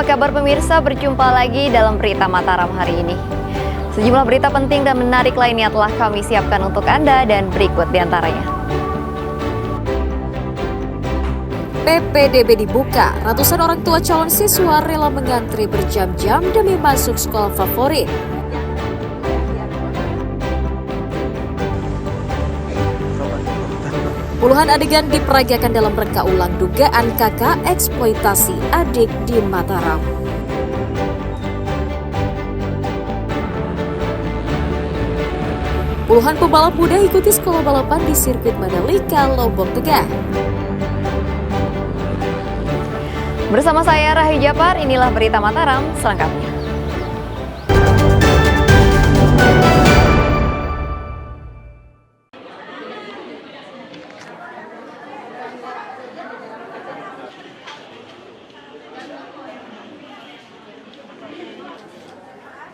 kabar pemirsa? Berjumpa lagi dalam Berita Mataram hari ini. Sejumlah berita penting dan menarik lainnya telah kami siapkan untuk Anda dan berikut diantaranya. PPDB dibuka, ratusan orang tua calon siswa rela mengantri berjam-jam demi masuk sekolah favorit. Puluhan adegan diperagakan dalam reka ulang dugaan kakak eksploitasi adik di Mataram. Puluhan pembalap muda ikuti sekolah balapan di sirkuit Mandalika, Lombok Tengah. Bersama saya Rahayu Japar, inilah Berita Mataram selengkapnya.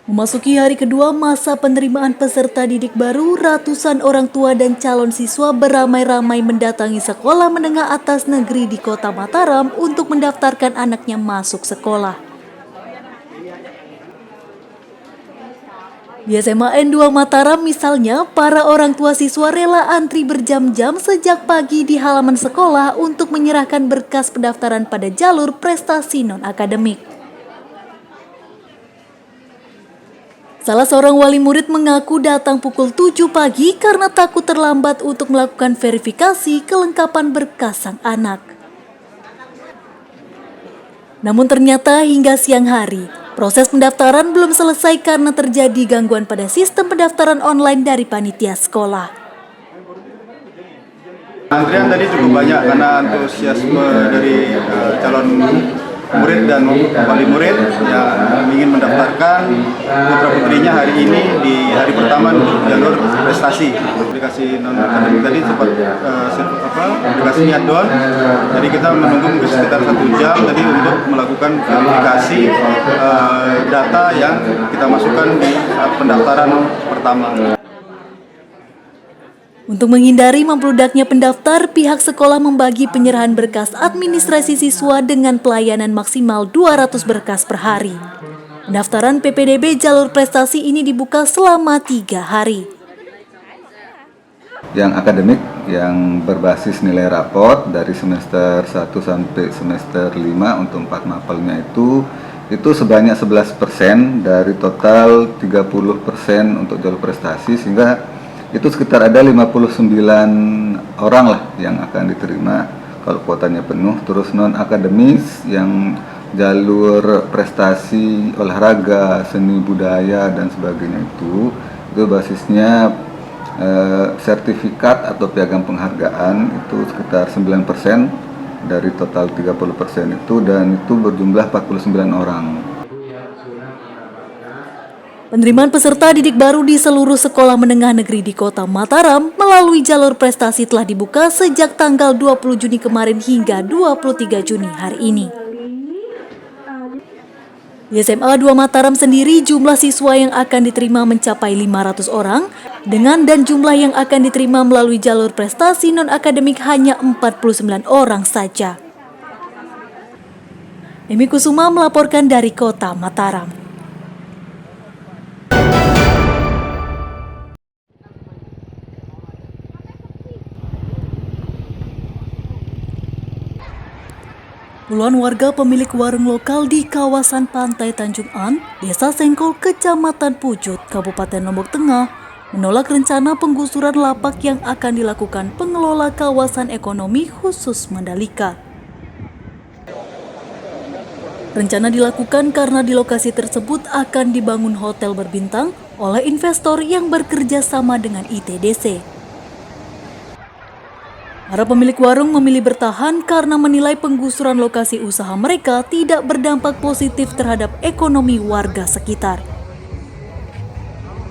Memasuki hari kedua masa penerimaan peserta didik baru, ratusan orang tua dan calon siswa beramai-ramai mendatangi sekolah menengah atas negeri di Kota Mataram untuk mendaftarkan anaknya masuk sekolah. Di SMA N2 Mataram misalnya, para orang tua siswa rela antri berjam-jam sejak pagi di halaman sekolah untuk menyerahkan berkas pendaftaran pada jalur prestasi non-akademik. Salah seorang wali murid mengaku datang pukul 7 pagi karena takut terlambat untuk melakukan verifikasi kelengkapan berkas sang anak. Namun ternyata hingga siang hari, proses pendaftaran belum selesai karena terjadi gangguan pada sistem pendaftaran online dari panitia sekolah. Antrian tadi cukup banyak karena antusiasme dari calon murid dan wali murid yang ingin mendaftarkan putra-putrinya hari ini di hari pertama untuk jalur prestasi. Aplikasi non-akademik tadi sempat aplikasinya down, jadi kita menunggu sekitar 1 jam tadi untuk melakukan verifikasi data yang kita masukkan di pendaftaran pertama. Untuk menghindari membludaknya pendaftar, pihak sekolah membagi penyerahan berkas administrasi siswa dengan pelayanan maksimal 200 berkas per hari. Pendaftaran PPDB jalur prestasi ini dibuka selama 3 hari. Yang akademik yang berbasis nilai raport dari semester 1 sampai semester 5 untuk 4 mapelnya itu sebanyak 11% dari total 30% untuk jalur prestasi, sehingga itu sekitar ada 59 orang lah yang akan diterima kalau kuotanya penuh. Terus non akademis yang jalur prestasi olahraga, seni budaya dan sebagainya itu basisnya sertifikat atau piagam penghargaan itu sekitar 9% dari total 30% itu, dan itu berjumlah 49 orang. Penerimaan peserta didik baru di seluruh sekolah menengah negeri di Kota Mataram melalui jalur prestasi telah dibuka sejak tanggal 20 Juni kemarin hingga 23 Juni hari ini. Di SMA 2 Mataram sendiri, jumlah siswa yang akan diterima mencapai 500 orang, dengan dan jumlah yang akan diterima melalui jalur prestasi non-akademik hanya 49 orang saja. Emi Kusuma melaporkan dari Kota Mataram. Puluhan warga pemilik warung lokal di kawasan Pantai Tanjung An, Desa Sengkol, Kecamatan Pujut, Kabupaten Lombok Tengah, menolak rencana penggusuran lapak yang akan dilakukan pengelola kawasan ekonomi khusus Mandalika. Rencana dilakukan karena di lokasi tersebut akan dibangun hotel berbintang oleh investor yang bekerja sama dengan ITDC. Para pemilik warung memilih bertahan karena menilai penggusuran lokasi usaha mereka tidak berdampak positif terhadap ekonomi warga sekitar.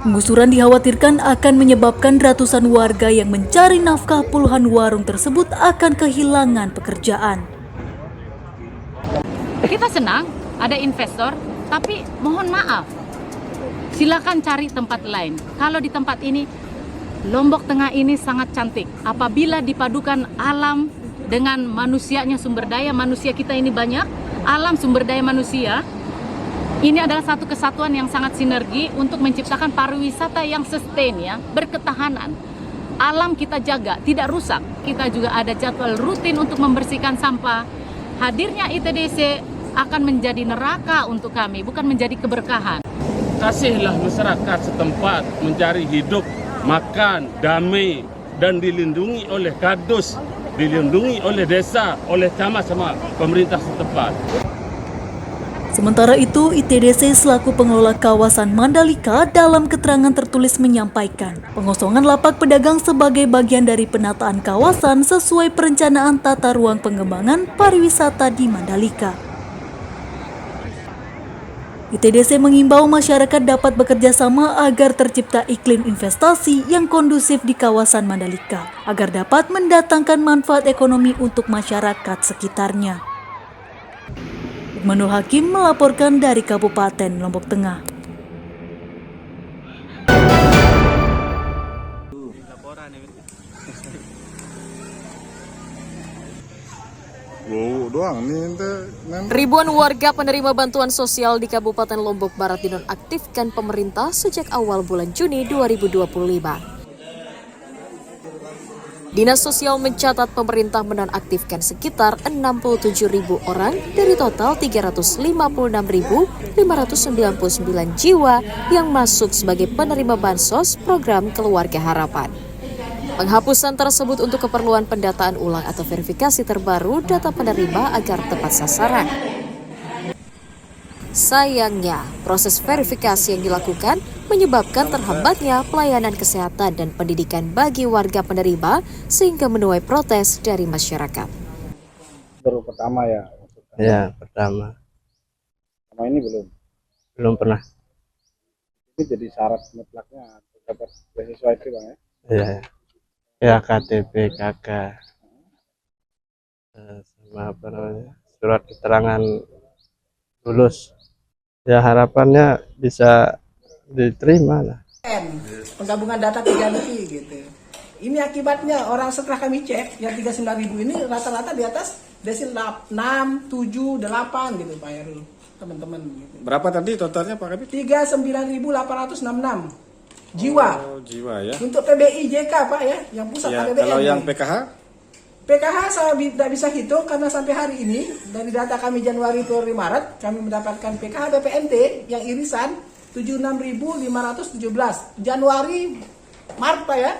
Penggusuran dikhawatirkan akan menyebabkan ratusan warga yang mencari nafkah puluhan warung tersebut akan kehilangan pekerjaan. Kita senang ada investor, tapi mohon maaf, silakan cari tempat lain. Kalau di tempat ini, Lombok Tengah ini sangat cantik. Apabila dipadukan alam dengan manusianya, sumber daya manusia kita ini banyak, alam sumber daya manusia. Ini adalah satu kesatuan yang sangat sinergi untuk menciptakan pariwisata yang sustain ya, berketahanan. Alam kita jaga, tidak rusak. Kita juga ada jadwal rutin untuk membersihkan sampah. Hadirnya ITDC akan menjadi neraka untuk kami, bukan menjadi keberkahan. Kasihlah masyarakat setempat mencari hidup, makan, damai, dan dilindungi oleh kadus, dilindungi oleh desa, oleh camat sama pemerintah setempat. Sementara itu, ITDC selaku pengelola kawasan Mandalika dalam keterangan tertulis menyampaikan pengosongan lapak pedagang sebagai bagian dari penataan kawasan sesuai perencanaan tata ruang pengembangan pariwisata di Mandalika. ITDC mengimbau masyarakat dapat bekerja sama agar tercipta iklim investasi yang kondusif di kawasan Mandalika, agar dapat mendatangkan manfaat ekonomi untuk masyarakat sekitarnya. Manul Hakim melaporkan dari Kabupaten Lombok Tengah. Ribuan warga penerima bantuan sosial di Kabupaten Lombok Barat dinonaktifkan pemerintah sejak awal bulan Juni 2025. Dinas Sosial mencatat pemerintah menonaktifkan sekitar 67.000 orang dari total 356.599 jiwa yang masuk sebagai penerima bansos program Keluarga Harapan. Penghapusan tersebut untuk keperluan pendataan ulang atau verifikasi terbaru data penerima agar tepat sasaran. Sayangnya, proses verifikasi yang dilakukan menyebabkan terhambatnya pelayanan kesehatan dan pendidikan bagi warga penerima sehingga menuai protes dari masyarakat. Baru pertama ya? Ya, pertama. Sama ini belum? Belum pernah. Itu jadi syarat mutlaknya dapat beasiswa itu Bang ya? Iya. Ya, KTP, KK. Sama apa namanya? Surat keterangan lulus. Ya, harapannya bisa diterima lah. Penggabungan data 3 gitu. Ini akibatnya orang setelah kami cek yang 39.000 ini rata-rata di atas desil 6, 7, 8 gitu Pak Heru, teman-teman gitu. Berapa tadi totalnya Pak Kabit? 39.866 jiwa. Oh, jiwa ya. Untuk PBI JK Pak ya, yang pusat Ya, APBN. kalau yang PKH? PKH saya tidak bisa hitung karena sampai hari ini dari data kami Januari, Februari, Maret kami mendapatkan PKH BPNT yang irisan 76.517 Januari, Maret Pak ya.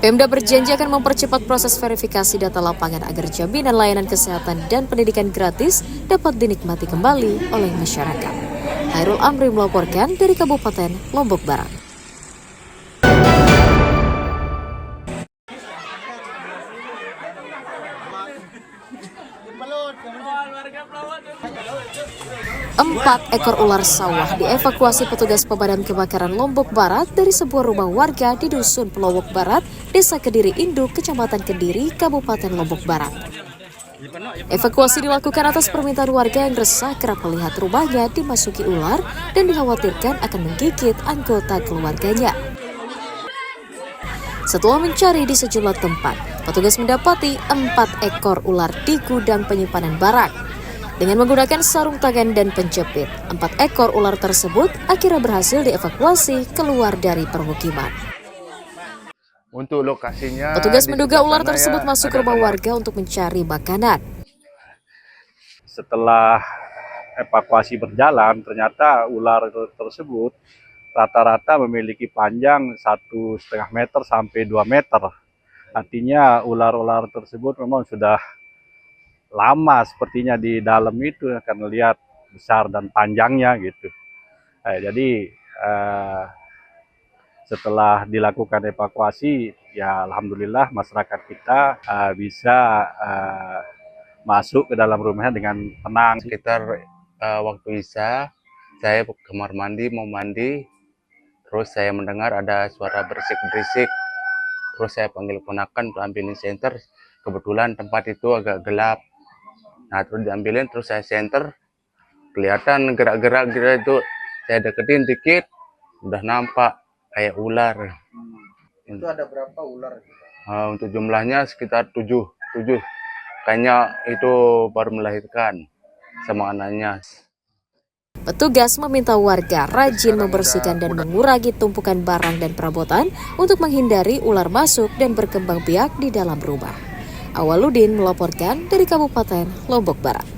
Pemda berjanji akan mempercepat proses verifikasi data lapangan agar jaminan layanan kesehatan dan pendidikan gratis dapat dinikmati kembali oleh masyarakat. Hairul Amri melaporkan dari Kabupaten Lombok Barat. Empat ekor ular sawah dievakuasi petugas pemadam kebakaran Lombok Barat dari sebuah rumah warga di Dusun Pelowok Barat, Desa Kediri Induk, Kecamatan Kediri, Kabupaten Lombok Barat. Evakuasi dilakukan atas permintaan warga yang resah kerap melihat rumahnya dimasuki ular dan dikhawatirkan akan menggigit anggota keluarganya. Setelah mencari di sejumlah tempat, petugas mendapati 4 ekor ular di gudang penyimpanan barang. Dengan menggunakan sarung tangan dan penjepit, 4 ekor ular tersebut akhirnya berhasil dievakuasi keluar dari permukiman. Untuk lokasinya, petugas menduga ular tersebut masuk ke rumah warga untuk mencari makanan. Setelah evakuasi berjalan, ternyata ular tersebut rata-rata memiliki panjang 1,5 meter sampai 2 meter. Artinya ular-ular tersebut memang sudah lama sepertinya di dalam itu, karena lihat besar dan panjangnya gitu. Jadi setelah dilakukan evakuasi, ya alhamdulillah masyarakat kita bisa masuk ke dalam rumahnya dengan tenang. Sekitar waktu Isya, saya ke kamar mandi, mau mandi, terus saya mendengar ada suara berisik-berisik. Terus saya panggil ponakan untuk ambilin senter. Kebetulan tempat itu agak gelap. Nah, terus diambilin, terus saya senter, kelihatan gerak-gerak itu. Saya deketin dikit, udah nampak kayak ular. Itu ada berapa ular? Untuk jumlahnya sekitar 7 Kayaknya itu baru melahirkan sama anaknya. Petugas meminta warga rajin membersihkan dan mengurangi tumpukan barang dan perabotan untuk menghindari ular masuk dan berkembang biak di dalam rumah. Awaludin melaporkan dari Kabupaten Lombok Barat.